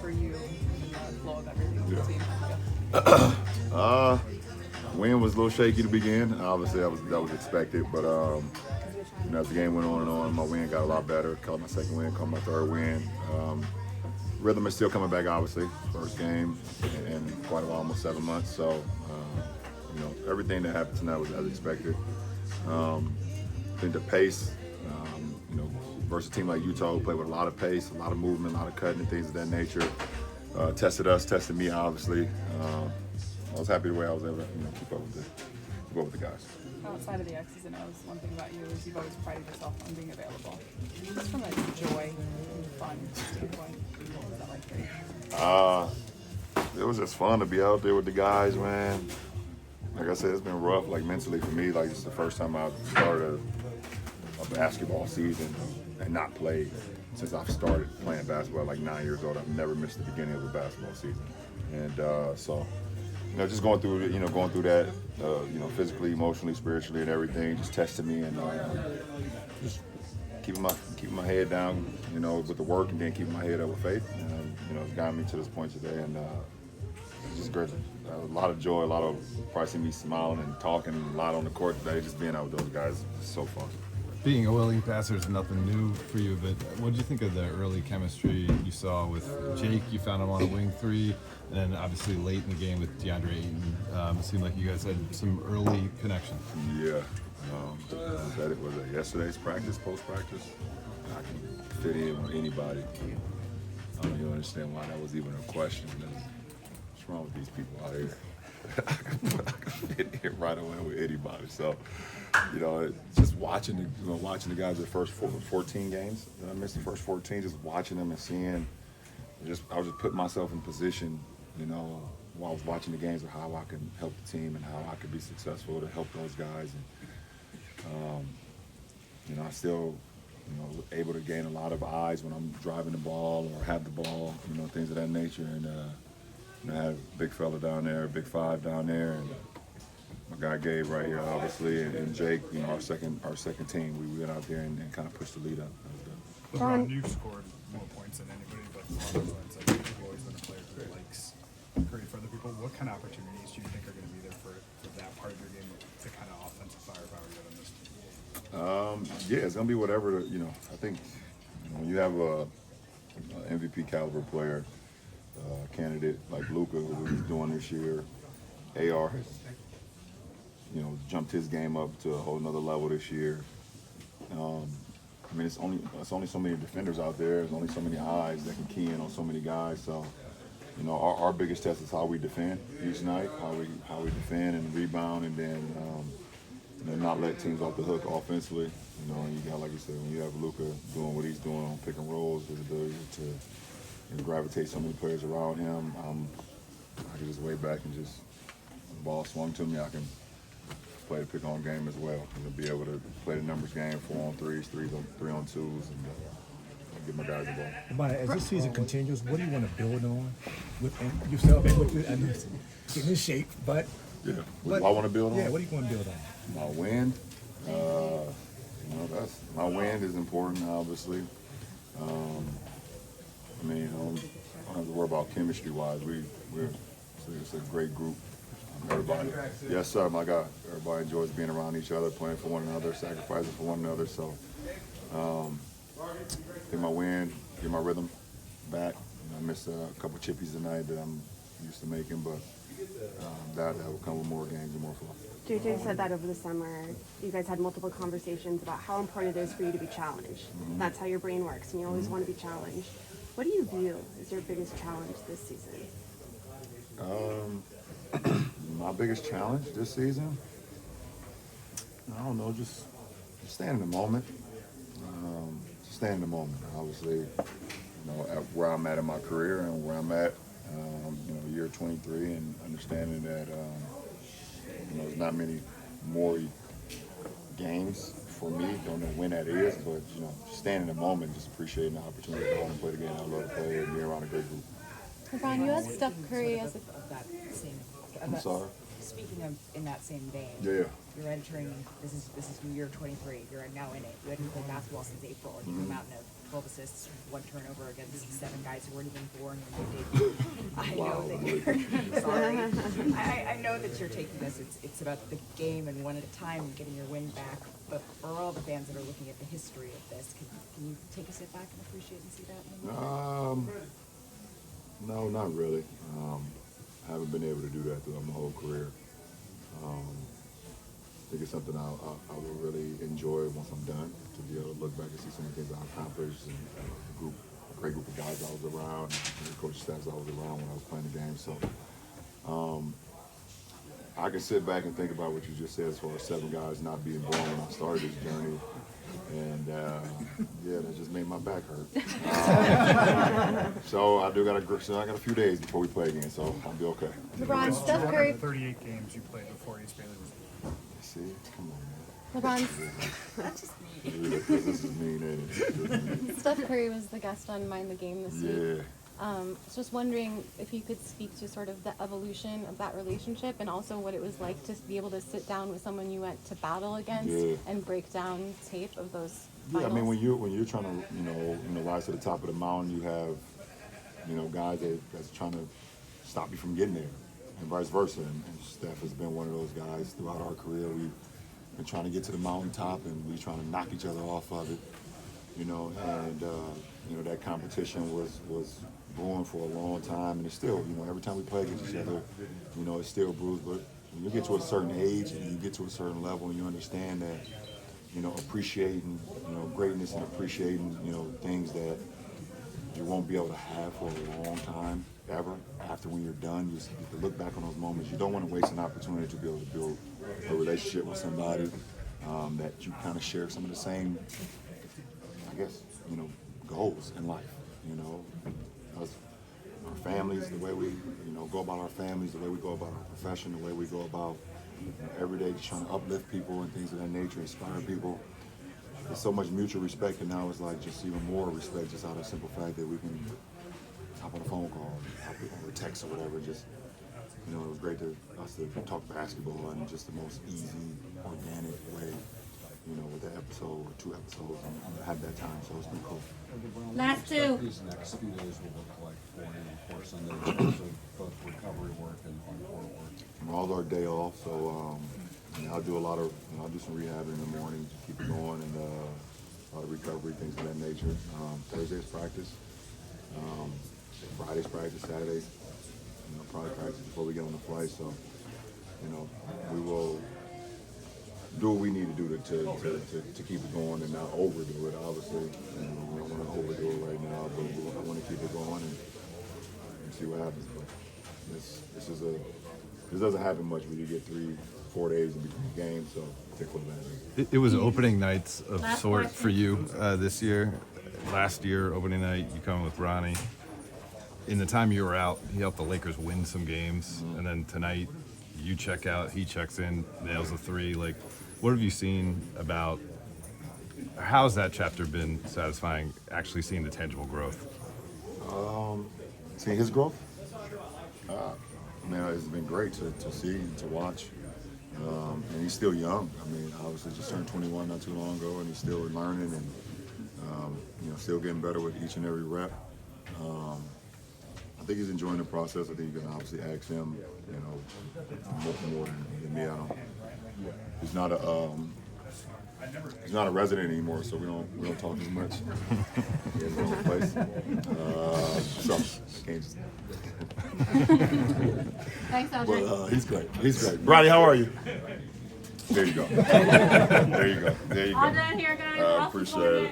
for you in the flow of everything with the team? Win was a little shaky to begin. Obviously, that was expected, but as the game went on, my win got a lot better. Caught my second win, caught my third win. Rhythm is still coming back, obviously. First game in quite a while, almost 7 months. So, everything that happened tonight was as expected. I think the pace, versus a team like Utah who played with a lot of pace, a lot of movement, a lot of cutting and things of that nature, tested us, tested me, obviously. I was happy the way I was able to keep up with the guys. Outside of the X's and O's, one thing about you is you've always prided yourself on being available. Just from a joy and fun standpoint, what was that like for you? It was just fun to be out there with the guys, man. Like I said, it's been rough, like mentally for me. Like it's the first time I've started a basketball season and not played since I've started playing basketball. Like 9 years old, I've never missed the beginning of a basketball season, and so. Just going through that, physically, emotionally, spiritually, and everything, just tested me, and just keeping my head down, with the work, and then keeping my head up with faith, and it's gotten me to this point today, and it's just great. A lot of joy, a lot of probably seeing me smiling and talking a lot on the court today. Just being out with those guys is so fun. Being a willing passer is nothing new for you, but what did you think of the early chemistry you saw with Jake? You found him on a wing three, and then obviously late in the game with DeAndre Ayton. It seemed like you guys had some early connection. Yeah. Was it yesterday's practice, post-practice? I can fit in with anybody. I don't even understand why that was even a question. What's wrong with these people out here? I can fit in right away with anybody. So, just watching the guys the first 14 games. I missed the first 14. Just watching them and seeing. I was just putting myself in position, while I was watching the games of how I can help the team and how I could be successful to help those guys. And I still, able to gain a lot of eyes when I'm driving the ball or have the ball, things of that nature. And I had a big fella down there, big five down there, and my guy Gabe right here, obviously, and Jake, our second team. We went out there and kind of pushed the lead up. LeBron, you've scored more points than anybody, but on those ends, you've always been a player who likes creating for other people. What kind of opportunities do you think are going to be there for that part of your game, the kind of offensive firepower you have on this team? Yeah, it's going to be whatever, I think when you have a MVP caliber player, candidate like Luka, who he's doing this year, AR has, jumped his game up to a whole nother level this year. It's only so many defenders out there. There's only so many eyes that can key in on so many guys. So, our biggest test is how we defend each night, how we defend and rebound, and then not let teams off the hook offensively. And you got, like you said, when you have Luka doing what he's doing on pick and rolls, his ability to gravitate so many players around him, I can just way back and just the ball swung to me. I can play the pick-on game as well, be able to play the numbers game, 4-on-3s, 3-on-2s, and give my guys the ball. But as this season continues, what do you want to build on within yourself and with getting in shape? But yeah, what do I want to build on? Yeah, what do you want to build on? My wind. My wind is important, obviously. I don't have to worry about chemistry-wise. It's a great group. Everybody. Yes, sir, my God. Everybody enjoys being around each other, playing for one another, sacrificing for one another. So, get my wind, get my rhythm back. I missed a couple chippies tonight that I'm used to making, but that will come with more games and more flow. JJ said that over the summer. You guys had multiple conversations about how important it is for you to be challenged. Mm-hmm. That's how your brain works, and you always want to be challenged. What do you view as your biggest challenge this season? My biggest challenge this season, I don't know, just staying in the moment. Staying in the moment. Obviously, at where I'm at in my career and where I'm at, year 23, and understanding that, there's not many more games for me. Don't know when that is, but just staying in the moment, just appreciating the opportunity to go home and play the game I love to play and be around a great group. LeBron, you had Steph Curry as a I'm sorry. Speaking of in that same vein, Yeah. you're entering. This is year 23. You're now in it. You hadn't played basketball since April, and you come out in a 12 assists, 1 turnover against 7 guys who weren't even born when you debuted. I know that you're sorry. I know that you're taking this. It's about the game and one at a time and getting your win back. But for all the fans that are looking at the history of this, can you take a step back and appreciate and see that? No, not really. I haven't been able to do that throughout my whole career. I think it's something I will really enjoy once I'm done, to be able to look back and see some of the things I accomplished and a great group of guys I was around, and the coaching staffs I was around when I was playing the game. So I can sit back and think about what you just said as far as 7 guys not being born when I started this journey. And yeah, that just made my back hurt. So I got a few days before we play again, so I'll be okay. LeBron, Steph Curry. 38 games you played before East Bailey was. See, come on, LeBron, man. This is mean, ain't it? Steph Curry was the guest on Mind the Game this week. Yeah. I was just wondering if you could speak to sort of the evolution of that relationship and also what it was like to be able to sit down with someone you went to battle against and break down tape of those finals. Yeah, I mean, when you're trying to rise to the top of the mountain, you have guys that's trying to stop you from getting there, and vice versa. And Steph has been one of those guys throughout our career. We've been trying to get to the mountaintop, and we're trying to knock each other off of it. And that competition was brewing for a long time, and it's still, every time we play against each other, it's still brews. But when you get to a certain age and you get to a certain level, and you understand that, appreciating, greatness and appreciating, things that you won't be able to have for a long time, ever. After when you're done, you get to look back on those moments. You don't want to waste an opportunity to be able to build a relationship with somebody that you kind of share some of the same, I guess, goals in life. Us, our families, the way we, go about our families, the way we go about our profession, the way we go about every day just trying to uplift people and things of that nature, inspire people. There's so much mutual respect, and now it's like just even more respect just out of the simple fact that we can hop on a phone call, hop on a text or whatever. Just, it was great to us to talk basketball in just the most easy, organic way, with the episode or 2 episodes and have that time. So it's been cool. Last 2. These next few days will look like for you, of course, Sunday, in terms of both recovery work and on-court work. All our day off, so I'll do I'll do some rehab in the morning to keep it going, and a lot of recovery, things of that nature. Thursday's practice, Friday's practice, Saturday's, probably practice before we get on the flight. So, we will do what we need to do to keep it going and not overdo it, obviously. And we don't want to overdo it right now, but I want to keep it going and see what happens. But this doesn't happen much when you get 3-4 days in between games, so take full advantage. It was opening nights of Last sort question. for you this year. Last year, opening night, you come with Ronnie. In the time you were out, he helped the Lakers win some games, and then tonight, you check out, he checks in, nails a 3. Like, what have you seen about? How's that chapter been satisfying? Actually, seeing the tangible growth. Seeing his growth, man, it's been great to see, to watch. And he's still young. I mean, obviously just turned 21 not too long ago, and he's still learning and still getting better with each and every rep. I think he's enjoying the process. I think you can obviously ask him, more than me. He's not a resident anymore, so we don't talk as much. He has his own place. So can't just. Thanks, Aldrin. But he's great. He's great. Brady, how are you? There you go. There you go. All done here, guys. I appreciate it.